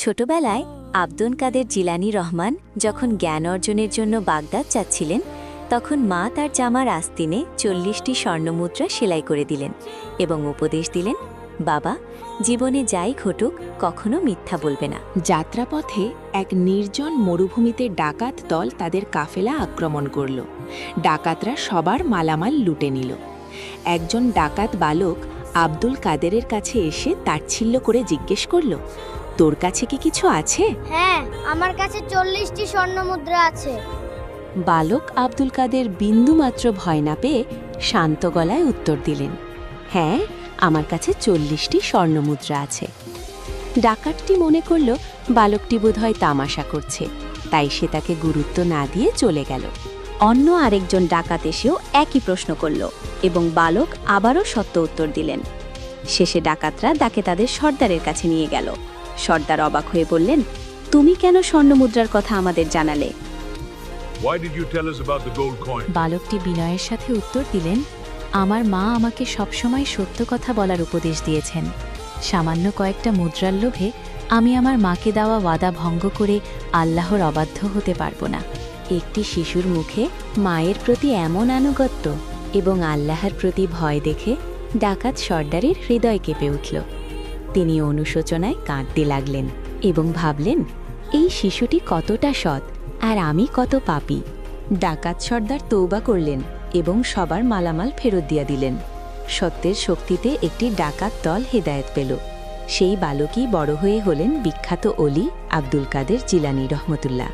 ছোটবেলায় আব্দুল কাদের জিলানী রহমান যখন জ্ঞান অর্জনের জন্য বাগদাদ যাচ্ছিলেন তখন মা তার জামার আস্তিনে 40টি স্বর্ণমুদ্রা সেলাই করে দিলেন এবং উপদেশ দিলেন, বাবা, জীবনে যাই ঘটুক কখনো মিথ্যা বলবে না। যাত্রাপথে এক নির্জন মরুভূমিতে ডাকাত দল তাদের কাফেলা আক্রমণ করল। ডাকাতরা সবার মালামাল লুটে নিল। একজন ডাকাত বালক আব্দুল কাদেরের কাছে এসে তাচ্ছিল্য করে জিজ্ঞেস করল, তোর কাছে কি কিছু আছে? হ্যাঁ, আমার কাছে 40টি স্বর্ণমুদ্রা আছে। বালক আব্দুল কাদের বিন্দুমাত্র ভয় না পেয়ে শান্ত গলায় উত্তর দিলেন, হ্যাঁ, আমার কাছে 40টি স্বর্ণমুদ্রা আছে। ডাকাতটি মনে করল বালকটি বোধহয় তামাশা করছে, তাই সে তাকে গুরুত্ব না দিয়ে চলে গেল। অন্য আরেকজন ডাকাত এসেও একই প্রশ্ন করল এবং বালক আবারও সত্য উত্তর দিলেন। শেষে ডাকাতরা তাকে তাদের সর্দারের কাছে নিয়ে গেল। সর্দার অবাক হয়ে বললেন, তুমি কেন স্বর্ণমুদ্রার কথা আমাদের জানালে? Why did you tell us about the gold coin? বালকটি বিনয়ের সাথে উত্তর দিলেন, আমার মা আমাকে সবসময় সত্য কথা বলার উপদেশ দিয়েছেন। সামান্য কয়েকটা মুদ্রার লোভে আমি আমার মাকে দেওয়া ওয়াদা ভঙ্গ করে আল্লাহর অবাধ্য হতে পারব না। একটি শিশুর মুখে মায়ের প্রতি এমন আনুগত্য এবং আল্লাহর প্রতি ভয় দেখে ডাকাত সর্দারের হৃদয় কেঁপে উঠল। তিনি অনুশোচনায় কাঁদতে লাগলেন এবং ভাবলেন, এই শিশুটি কতটা সৎ আর আমি কত পাপী। ডাকাত সর্দার তৌবা করলেন এবং সবার মালামাল ফেরত দিয়া দিলেন। সত্যের শক্তিতে একটি ডাকাত দল হেদায়েত পেল। সেই বালকই বড় হয়ে হলেন বিখ্যাত অলি আব্দুল কাদের জিলানী রহমতুল্লাহ।